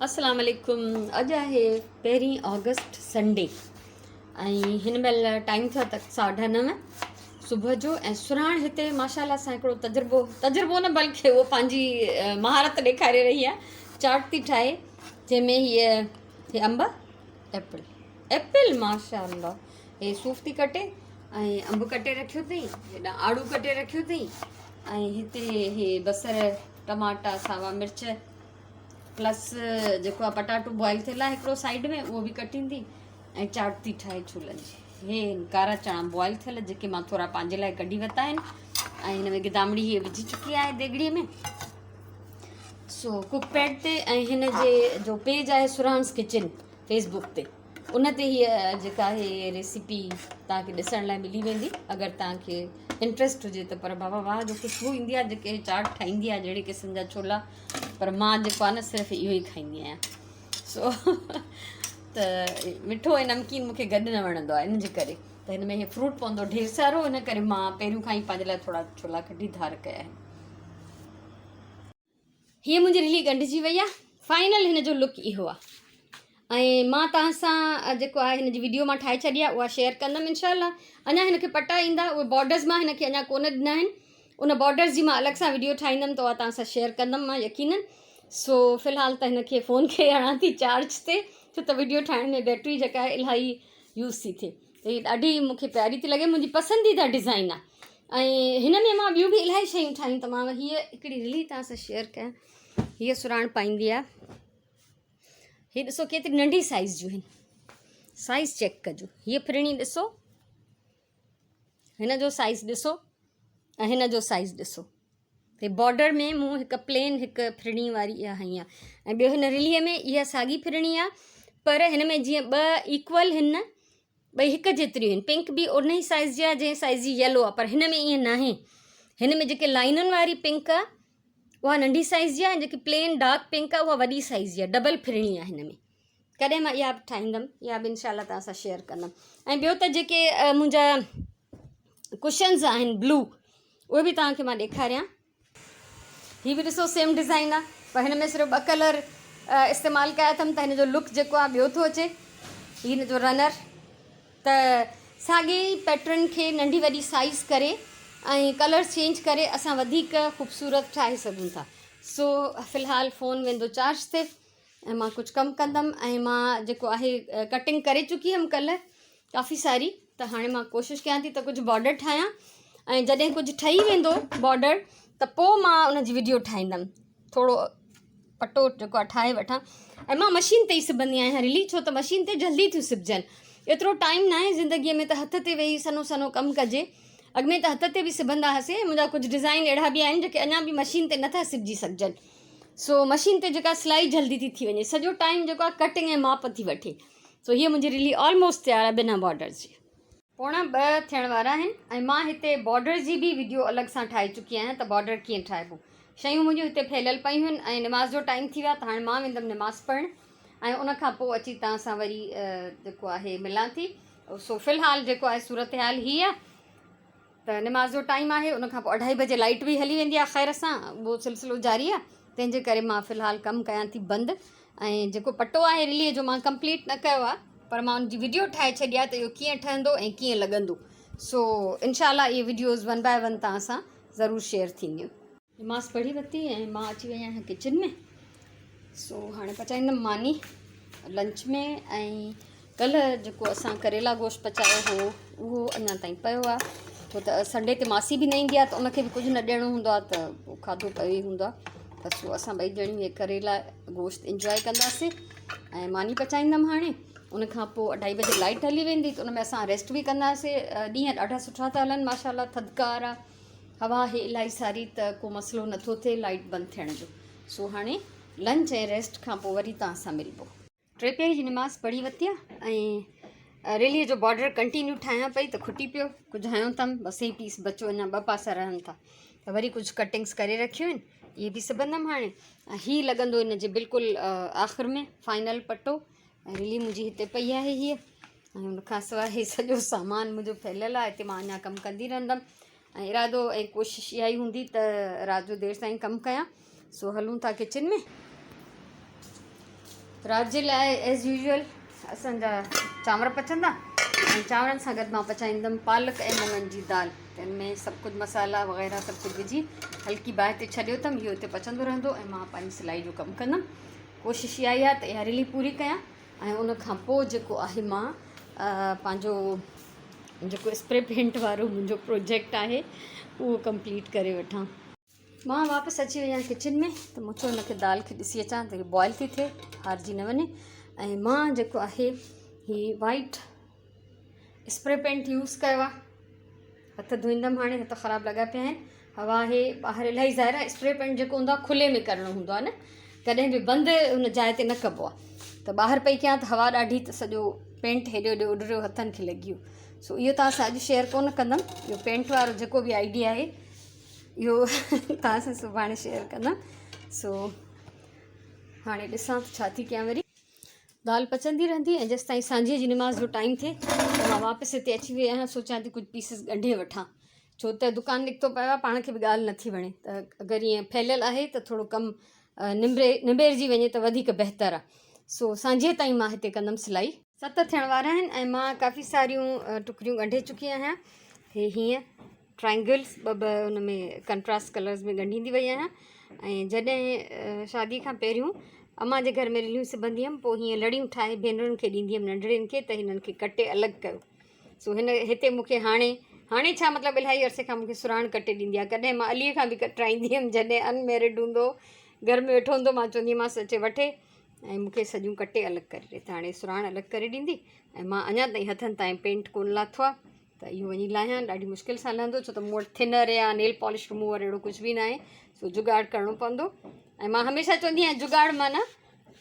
अस्सलाम वालेकुम। अॼु आहे 1 ऑगस्ट संडे ऐं हिन महिल टाइम थियो तक 9:30 सुबुह जो ऐं सुराण हिते माशाल्लाह सां हिकिड़ो तजुर्बो न बल्कि उहो पंहिंजी महारत ॾेखारे रही आहे। चाट थी ठाहे जंहिंमें हीअ अंब एप्पल माशाल्लाह हे सूफ़ थी कटे ऐं अंब कटे रखियो अथई, हेॾां आड़ू कटे रखियो अथई ऐं हिते हे बसर टमाटा सावा मिर्च प्लस जेको आहे पटाटो बॉइल थियल आहे हिकिड़ो साइड में उहो बि कटींदी ऐं चाट थी ठाहे छोलनि जी। हे कारा चणा बॉइल थियल जेके मां थोरा पंहिंजे लाइ कढी वरिता आहिनि ऐं हिन में गिदामड़ी हीअ विझी चुकी आहे देगड़ीअ में। सो कुक पैड ते ऐं हिन जे जो पेज आहे सुरांस किचन फेसबुक ते, उन ते हीअ जेका आहे रेसिपी तव्हांखे ॾिसण लाइ मिली वेंदी अगरि तव्हांखे इंट्रस्ट हुजे त। पर बाबा वाह जो ख़ुशबू ईंदी आहे जेके चाट ठाहींदी आहे जहिड़े क़िस्म जा छोला, पर मां जेको आहे न सिर्फ़ु इहो ई खाईंदी आहियां। सो त मिठो ऐं नमकीन मूंखे गॾु न वणंदो आहे, इन जे करे त हिन में इहे फ्रूट पवंदो ढेर सारो, इन करे मां पहिरियों खां ई पंहिंजे लाइ थोरा छोला कढी धार कया आहिनि। हीअ मुंहिंजी रिली ॻंढिजी वई आहे। फाइनल हिन जो लुक इहो आहे ऐं मां तव्हां सां जेको आहे हिन जी वीडियो मां ठाहे छॾी आहे उहा शेयर कंदमि इंशाल्लाह। अञा हिनखे पटा ईंदा, उहे बॉर्डर्स मां हिनखे अञा कोन ॾिना आहिनि, उन बॉर्डर्स जी मां अलॻि सां वीडियो ठाहींदमि त उहा तव्हां सां शेयर कंदमि मां यकीनन। सो फ़िलहालु त हिनखे फ़ोन खे हणां थी चार्ज ते, छो त वीडियो ठाहिण में बैटरी जेका आहे इलाही यूज़ थी थिए। त हीअ ॾाढी मूंखे प्यारी थी लॻे, मुंहिंजी पसंदीदा डिज़ाइन आहे ऐं हिन में मां ॿियूं बि इलाही शयूं ठाहियूं त मां हीअ हिकिड़ी रिली तव्हां सां शेयर कयां। हीअ सुराण पाईंदी आहे, हीअ ॾिसो केतिरी नंढी साइज़ जूं आहिनि, साइज़ चेक कजो। हीअ फिरणी ॾिसो, हिन जो साइज़ ॾिसो ऐं हिन जो साइज़ ॾिसो। हे बॉर्डर में मूं हिकु प्लेन हिकु फिरणी वारी इहा हई आहे ऐं ॿियो हिन रिलीअ में इहा साॻी फिरणी आहे, पर हिन में जीअं ॿ इक्वल हिन न, ॿई हिकु जेतिरियूं आहिनि। पिंक बि उन ई साइज़ जी आहे जंहिं साइज़ जी येलो आहे, पर हिन में ईअं नाहे। हिन में जेके लाइनुनि वारी पिंक आहे उहा नंढी साइज़ जी आहे ऐं जेकी प्लेन डार्क पिंक आहे उहा वॾी साइज़ जी आहे, डबल फिरणी आहे हिन में। कॾहिं मां इहा बि ठाहींदमि, इहा बि इंशाल्लाह तव्हां सां शेयर कंदमि। ऐं ॿियो त जेके मुंहिंजा कुशन्स आहिनि ब्लू, उहे बि तव्हांखे मां ॾेखारियां। हीअ बि ॾिसो सेम डिज़ाइन आहे, पर हिन में सिर्फ़ु 2 कलर इस्तेमालु कया अथमि त हिन जो लुक जेको आहे ॿियो थो अचे। हीअ हिन जो रनर त साॻे ई पैटर्न खे नंढी वॾी साइज़ करे ऐं कलर चेंज करे असां वधीक ख़ूबसूरत ठाहे सघूं था। सो फ़िलहालु फ़ोन वेंदो चार्ज ते ऐं मां कुझु कमु कंदमि ऐं मां जेको आहे कटिंग करे चुकी हुअमि कल्ह काफ़ी सारी, त हाणे मां कोशिशि कयां थी त कुझु बॉर्डर ठाहियां ऐं जॾहिं कुझु ठही वेंदो बॉर्डर त पोइ मां उनजी वीडियो ठाहींदमि। थोरो पटो जेको आहे ठाहे वठां ऐं मां मशीन ते ई सिबंदी आहियां रिली, छो त मशीन ते जल्दी थियूं सिबजनि। एतिरो टाइम न आहे ज़िंदगीअ में त हथ ते वेही सनो सनो कमु कजे। अॻु में त हथ ते बि सिबंदा हुआसीं, मुंहिंजा कुझु डिज़ाइन अहिड़ा बि आहिनि जेके अञा बि मशीन ते नथा सिबजी सघजनि। सो मशीन ते जेका सिलाई जल्दी थी वञे, सॼो टाइम जेको आहे कटिंग ऐं माप थी वठे। सो हीअ मुंहिंजी रिली ऑलमोस्ट तयारु आहे बिना बॉर्डर्स जी। 1:45 थियण वारा आहिनि ऐं मां हिते बॉर्डर जी बि वीडियो अलॻि सां ठाहे चुकी आहियां त बॉर्डर कीअं ठाहिबो। शयूं मुंहिंजियूं हिते फैलियल पयूं आहिनि ऐं निमाज़ जो टाइम थी वियो आहे, त हाणे मां वेंदमि निमाज़ पढ़णु ऐं उनखां पोइ अची तव्हां सां वरी जेको आहे मिलां थी। सो फ़िलहालु जेको आहे सूरत हाल हीअ आहे त निमाज़ जो टाइम आहे, उनखां पोइ 2:30 बजे लाइट बि हली वेंदी आहे। ख़ैर सां उहो सिलसिलो जारी आहे, तंहिंजे करे मां फ़िलहालु कमु कयां थी बंदि। ऐं जेको पटो आहे रिलीअ जो मां कंप्लीट न कयो आहे, पर मां उनजी वीडियो ठाहे छॾी आहे त इहो कीअं ठहंदो ऐं कीअं लॻंदो। सो इंशाल्लाह इहे वीडियोज़ 1 बाय 1 तव्हां सां ज़रूरु शेयर थींदियूं। निमाज़ पढ़ी वरिती ऐं मां अची वई आहियां किचन में। सो हाणे पचाईंदमि मानी लंच में। ऐं कल्ह जेको असां करेला गोश्त पचायो हो उहो अञा ताईं पियो आहे, छो त संडे ते मासी बि न ईंदी आहे त उनखे बि कुझु न ॾियणो हूंदो आहे, त पोइ खाधो पियो ई हूंदो आहे। त सो असां ॿई ॼणियूं इहे करेला गोश्त इंजॉय कंदासीं ऐं मानी पचाईंदमि हाणे। उनखां पोइ 2:30 बजे लाइट हली वेंदी त उन में असां रेस्ट बि कंदासीं। ॾींहं ॾाढा सुठा था हलनि माशाल्लाह, थधिकार आहे, हवा आहे इलाही सारी, त को मसइलो नथो थिए लाइट बंदि थियण जो। सो हाणे लंच ऐं रेस्ट खां पोइ वरी तव्हां सां मिलबो। 3 जी निमाज़ पढ़ी वरिती आहे ऐं रेलीअ जो बॉर्डर कंटिन्यू ठाहियां पई त खुटी पियो, कुझु हयो अथमि, बसि ई पीस बचो, अञा 2 पासा रहनि था, त वरी कुझु कटिंग्स करे रखियूं आहिनि, इहे बि सिबंदमि हाणे। ऐं हीअ लॻंदो इन जे बिल्कुलु आख़िर में फाइनल पटो। ऐं रिली मुंहिंजी हिते पई आहे हीअ, ऐं हुनखां सवाइ इहे सॼो सामान मुंहिंजो फैलियल आहे, हिते मां अञा कमु कंदी रहंदमि ऐं इरादो ऐं कोशिशि इहा ई हूंदी त राति जो देरि ताईं कमु कयां। सो हलूं था किचन में। रात जे लाइ एज़ यूजुअल असांजा चांवर पचंदा ऐं चांवरनि सां गॾु मां पचाईंदमि पालक ऐं मुङनि जी दाल। त हिन में सभु कुझु मसाला वग़ैरह सभु कुझु विझी हल्की बाहि ते छॾियो अथमि। इहो हिते पचंदो रहंदो ऐं मां पंहिंजी सिलाई जो कमु कंदमि। कोशिशि इहा ई आहे त इहा रिली पूरी कयां ऐं उन खां पोइ जेको आहे मां पंहिंजो जेको स्प्रे पेंट वारो मुंहिंजो प्रोजेक्ट आहे उहो कंप्लीट करे वठां। मां वापसि अची वई आहियां किचन में त मूं चयो हिनखे दाल खे ॾिसी अचां त बॉइल थी थिए, हारजी न वञे। ऐं मां जेको आहे हीअ वाइट स्प्रे पेंट यूज़ कयो आहे। हथ धोईंदमि हाणे, हथ ख़राबु लॻा पिया आहिनि। हवा आहे ॿाहिरि इलाही ज़ाहिर आहे। स्प्रे पेंट जेको हूंदो आहे खुले में करिणो हूंदो आहे न, कॾहिं बि बंदि हुन जाइ ते न कबो आहे। त ॿाहिरि पई कयां त हवा ॾाढी, त सॼो पेंट हेॾो हेॾो उॾरियो, हथनि खे लॻी वियो। सो इहो तव्हां सां अॼु शेयर कोन कंदमि। इहो पेंट वारो जेको बि आइडिया आहे इहो तव्हां सां सुभाणे शेयर कंदमि। सो हाणे ॾिसां त छा थी कयां। वरी दाल पचंदी रहंदी ऐं जेसि ताईं सांझीअ जी निमाज़ जो टाइम थिए त मां वापसि हिते अची वई आहियां। सोचां थी कुझु पीसिस ॻंढे वठां, छो त दुकानु निकितो पियो आहे, पाण खे बि ॻाल्हि नथी वणे। त अगरि ईअं फैलियल आहे त थोरो कमु निबेरजी वञे त वधीक बहितरु आहे। सो सांझे ताईं मां हिते कंदमि सिलाई। 7 थियण वारा आहिनि ऐं मां काफ़ी सारियूं टुकरियूं ॻंढे चुकी आहियां। हे हीअं ट्राइंगल्स ॿ हुन में कंट्रास्ट कलर्स में ॻंढींदी वई आहियां। ऐं जॾहिं शादी खां पहिरियों अम्मा जे घर में रिलियूं सिबंदी हुअमि, पोइ हीअं लड़ियूं ठाहे भेनरुनि खे ॾींदी हुअमि, नंढड़ियुनि खे, त हिननि खे कटे अलॻि कयो। सो हिते मूंखे हाणे छा मतिलबु इलाही अरसे खां मूंखे सुराण कटे ॾींदी आहे। कॾहिं मां अलीअ खां बि कटराईंदी हुअमि, जॾहिं अनमेरिड हूंदो, घर में वेठो हूंदो, मां चवंदीमांसि अचे वठे ऐं मूंखे सॼियूं कटे अलॻि करे ॾे। त हाणे सुराण अलॻि करे ॾींदी। ऐं मां अञा ताईं हथनि ताईं पेंट कोन लाथो आहे, त इहो वञी लाहियां। ॾाढी मुश्किल सां लहंदो, छो त मूं वटि थिनर या नेल पॉलिश रिमूवर अहिड़ो कुझु बि न आहे। सो जुगाड़ करिणो पवंदो। ऐं मां हमेशह चवंदी आहियां जुगाड़ माना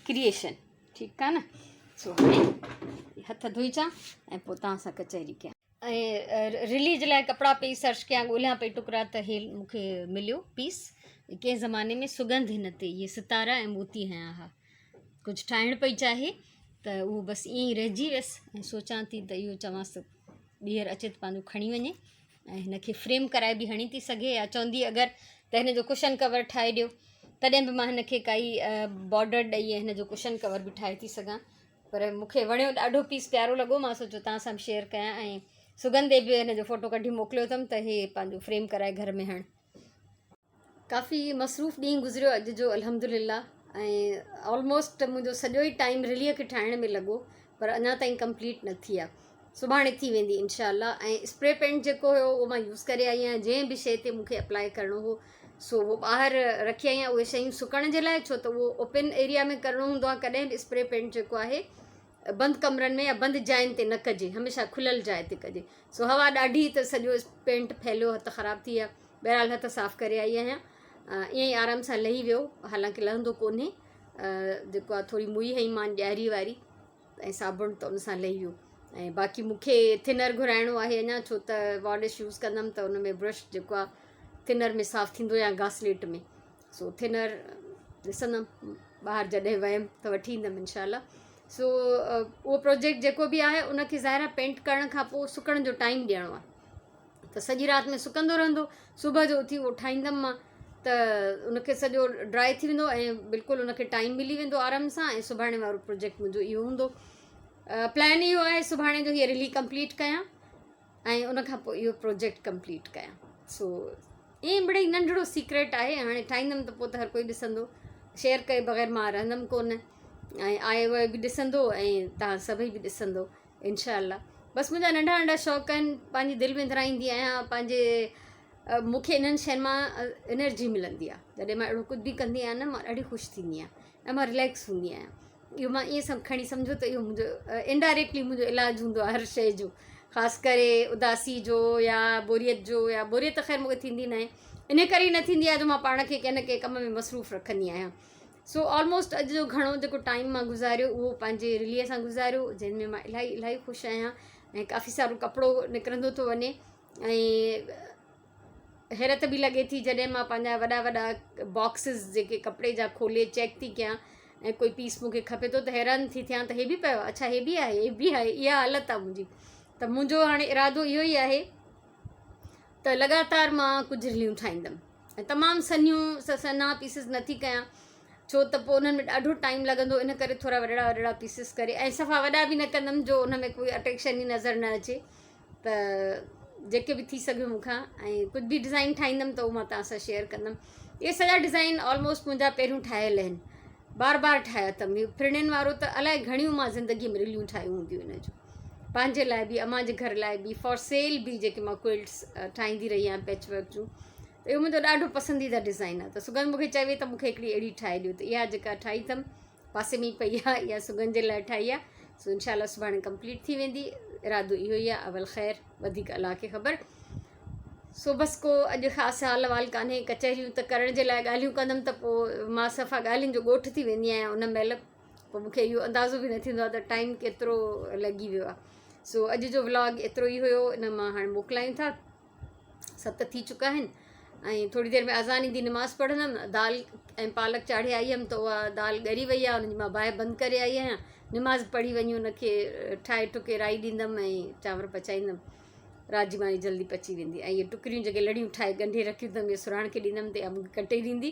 क्रिएशन, ठीकु आहे न। सो हाणे हथ धोई अचां ऐं पोइ तव्हां सां कचहरी कयां। ऐं रिली जे लाइ कपिड़ा पई सर्च कयां, ॻोल्हियां पई टुकड़ा, त हे मूंखे मिलियो पीस। कंहिं ज़माने में सुगंध हिन ते इहे सितारा ऐं मोती हयां हुआ। कुझु ठाहिणु पई चाहे त उहो बसि ईअं ई रहिजी वियसि। ऐं सोचां थी त इहो चवांसि ॿीहर अचे त पंहिंजो खणी वञे ऐं हिनखे फ्रेम कराए बि हणी थी सघे, या चवंदी अगरि त हिन जो कुशन कवर ठाहे ॾियो, तॾहिं बि मां हिनखे काई बॉर्डर ॾेई ऐं हिन जो कुशन कवर बि ठाहे थी सघां। पर मूंखे वणियो, ॾाढो पीस प्यारो लॻो। मां सोचियो तव्हां सां बि शेयर कयां। ऐं सुगंधे बि हिन जो फ़ोटो कढी मोकिलियो अथमि त हे पंहिंजो फ्रेम कराए घर में हण। काफ़ी मसरूफ़ ॾींहुं गुज़रियो अॼु जो, अल्हम्दुलिल्लाह। ऐं ऑलमोस्ट मुंहिंजो सॼो ई टाइम रिलीअ खे ठाहिण में लॻो, पर अञा ताईं कंप्लीट न थी आहे। सुभाणे थी वेंदी इंशाअल्लाह। ऐं स्प्रे पेंट जेको हुयो उहो मां यूज़ करे आई आहियां। जंहिं बि शइ ते मूंखे अप्लाई करिणो हो सो उहो ॿाहिरि रखी आई आहियां, उहे शयूं सुकण जे लाइ, छो त उहो ओपन एरिया में करिणो हूंदो आहे। कॾहिं बि स्प्रे पेंट जेको आहे बंदि कमरनि में या बंदि जाइनि ते न कजे, हमेशह खुलियल जाइ ते कजे। सो हवा ॾाढी त सॼो पेंट फैलियो, हथ ख़राबु थी विया। बहरहाल हथ साफ़ु करे आई आहियां। ईअं ई आराम सां लही वियो, हालांकि लहंदो कोन्हे। जेको आहे थोरी मुई हई मां ॾियारी वारी ऐं साबुण, त उन सां लही वियो। ऐं बाक़ी मूंखे थिनर घुराइणो आहे अञा, छो त वॉर्निश यूज़ कंदमि त उन में ब्रश जेको आहे थिनर में साफ़ु थींदो या घासलेट में। सो थिनर ॾिसंदमि ॿाहिरि जॾहिं वियमि त वठी ईंदमि इंशाअल्लाह। सो उहो प्रोजेक्ट जेको बि आहे उनखे ज़ाहिर आहे पेंट करण खां पोइ सुकण जो टाइम ॾियणो आहे, त सॼी राति में सुकंदो रहंदो। सुबुह जो उथी उहो ठाहींदमि मां, त उनखे सॼो ड्राई थी वेंदो ऐं बिल्कुलु उनखे टाइम मिली वेंदो आराम सां। ऐं सुभाणे वारो प्रोजेक्ट मुंहिंजो इहो हूंदो। प्लान इहो आहे सुभाणे जो हीअ रिली कंप्लीट कयां ऐं उनखां पोइ इहो प्रोजेक्ट कंप्लीट कयां। सो ईअं मिड़ेई नंढिड़ो सीक्रेट आहे। हाणे ठाहींदमि त पोइ त हर कोई ॾिसंदो, शेयर कए बग़ैर मां रहंदमि कोन। ऐं आए उहे बि ॾिसंदो ऐं तव्हां सभई बि ॾिसंदो इंशाअल्लाह। बसि मुंहिंजा नंढा नंढा शौक़ु आहिनि, पंहिंजी दिलि में धराईंदी आहियां। पंहिंजे मूंखे इन्हनि शयुनि मां एनर्जी मिलंदी आहे। जॾहिं मां अहिड़ो कुझु बि कंदी आहियां न, मां ॾाढी ख़ुशि थींदी आहियां ऐं मां रिलैक्स हूंदी आहियां। इहो मां ईअं सभु खणी सम्झो त इहो मुंहिंजो इनडायरेक्टली मुंहिंजो इलाजु हूंदो आहे हर शइ जो, ख़ासि करे उदासी जो या बोरियत जो। या बोरियत ख़ैर मूंखे थींदी न आहे, इन करे ई न थींदी आहे जो मां पाण खे कंहिं न कंहिं कम में मसरूफ़ रखंदी आहियां। सो ऑलमोस्ट अॼु जो घणो जेको टाइम मां गुज़ारियो उहो पंहिंजे रिलीअ सां गुज़ारियो, जंहिंमें मां इलाही इलाही ख़ुशि आहियां। ऐं काफ़ी सारो कपिड़ो निकिरंदो थो वञे ऐं हैरत बि लॻे थी जॾहिं मां पंहिंजा वॾा वॾा बॉक्सिस जेके कपिड़े जा खोले चेक थी कयां ऐं कोई पीस मूंखे खपे थो त हैरान थी थियां त हे बि पियो आहे, अच्छा हे बि आहे, हे बि आहे। इहा हालत आहे मुंहिंजी। त मुंहिंजो हाणे इरादो इहो ई आहे त लॻातार मां कुझु रिलियूं ठाहींदमि ऐं तमामु सन्हा पीसिस नथी कयां। छो त पोइ उन्हनि में ॾाढो टाइम लॻंदो, इन करे थोरा वॾड़ा वॾड़ा पीसिस करे, ऐं सफ़ा वॾा बि न कंदमि जो उन में कोई अट्रेक्शन ई नज़र न अचे। त जेके बि थी सघियो मूंखां, ऐं कुझु बि डिज़ाइन ठाहींदमि त उहो मां तव्हां सां शेयर कंदमि। इहे सॼा डिज़ाइन ऑलमोस्ट मुंहिंजा पहिरियों ठहियल आहिनि, बार बार ठाहिया अथमि। इहो फिरनियुनि वारो त अलाए घणियूं मां ज़िंदगीअ में रिलियूं ठाहियूं हूंदियूं इन जो, पंहिंजे लाइ बि, अम्मा जे घर लाइ बि, फॉर सेल बि, जेके मां क्विल्ट्स ठाहींदी रही आहियां पैच वर्क जूं। त इहो मुंहिंजो ॾाढो पसंदीदा डिज़ाइन आहे। त सुगंध मूंखे चवे त मूंखे हिकिड़ी अहिड़ी ठाहे ॾियो, त इहा जेका ठाही अथमि पासे में ई पई आहे, इहा सुगंध जे लाइ ठाही आहे। सो इनशाला सुभाणे कंप्लीट थी वेंदी। इरादो इहो ई आहे, अवल ख़ैर वधीक अलाह खे ख़बर। सो बसि को अॼु ख़ासि हाल वाल कान्हे। कचहरियूं त करण जे लाइ ॻाल्हियूं कंदमि त पोइ मां सफ़ा ॻाल्हियुनि जो ॻोठु थी वेंदी आहियां उन महिल। पोइ मूंखे इहो अंदाज़ो बि न थींदो आहे त टाइम केतिरो लॻी वियो आहे। सो अॼु जो व्लॉग एतिरो ई हुयो, इन मां हाणे मोकिलायूं था। 7 थी चुका आहिनि ऐं थोरी देरि में अज़ान ईंदी, निमाज़ पढ़ंदमि। दाल ऐं पालक चाढ़े आई हुअमि त उहा दाल ॻरी वई आहे, उनजी मां बाहि बंदि करे आई आहियां। निमाज़ पढ़ी वञी उनखे ठाहे टुके राई ॾींदमि ऐं चांवर पचाईंदमि। राति जी मानी जल्दी पची वेंदी। ऐं इहे टुकड़ियूं जेके लड़ियूं ठाहे ॻंढे रखियूं अथमि, इहे सुराण खे ॾींदमि त इहा मूंखे कटे ॾींदी,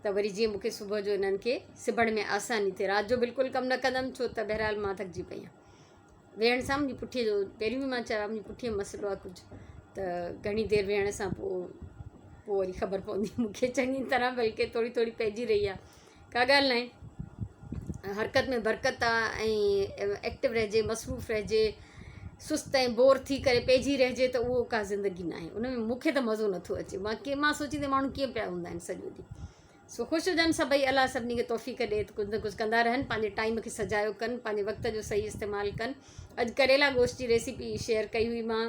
त वरी जीअं मूंखे सुबुह जो इन्हनि खे सिबण में आसानी थिए। राति जो बिल्कुलु कमु न कंदमि, छो त बहरहाल मां थकिजी पई आहियां वेहण सां। मुंहिंजी पुठीअ जो पहिरियों बि मां चयो, मुंहिंजी पुठीअ मसइलो आहे कुझु, त घणी देरि वेहण सां पोइ वरी ख़बर पवंदी मूंखे चङी तरह, बल्कि थोरी थोरी पइजी रही आहे। का ॻाल्हि न आहे, हरकत में बरकत आहे ऐं एक्टिव रहिजे, मसरूफ़ रहिजे। सुस्त ऐं बोर थी करे पइजी रहिजे त उहो का ज़िंदगी न आहे। उन में मूंखे त मज़ो नथो अचे। मां सोचींदे माण्हू कीअं पिया हूंदा आहिनि सॼो ॾींहुं। सो ख़ुशि हुजनि सभई, अलाह सभिनी खे तौफ़ीक़ ॾिए त कुझु न कुझु कंदा रहनि, पंहिंजे टाइम खे सजायो कनि, पंहिंजे वक़्त जो सही इस्तेमालु कनि। अॼु करेला गोश्त जी रेसिपी शेयर कई हुई मां,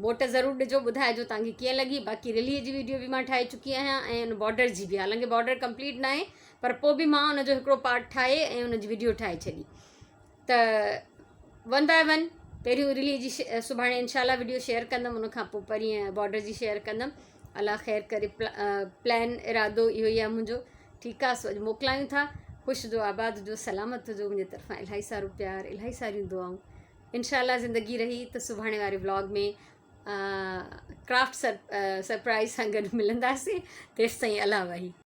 मोट ज़रूरु ॾिजो, ॿुधाइजो तव्हांखे कीअं लॻी। बाक़ी रिलीअ जी वीडियो बि मां ठाहे चुकी आहियां ऐं उन बॉर्डर जी बि, हालांकि बॉर्डर कंप्लीट न आहे, पर पोइ बि मां उनजो हिकिड़ो पार्ट ठाहे ऐं उनजी वीडियो ठाहे छॾी। त 1 बाय 1 पहिरियों रिली जी सुभाणे इनशाला वीडियो शेयर कंदमि, उनखां पोइ परीहं बॉर्डर जी शेयर कंदमि। अलाह ख़ैर करे। प्लान इरादो इहो ई आहे मुंहिंजो। ठीकु आहे, सो अॼु मोकिलायूं था। ख़ुशि जो, आबाद जो, सलामत जो। मुंहिंजे तरफ़ां इलाही सारो प्यार, इलाही सारियूं दुआऊं। इनशाला ज़िंदगी रही त सुभाणे वारे व्लॉग में क्राफ्ट सरप्राइज़ सां गॾु मिलंदासीं। तेसिताईं अलाह वही।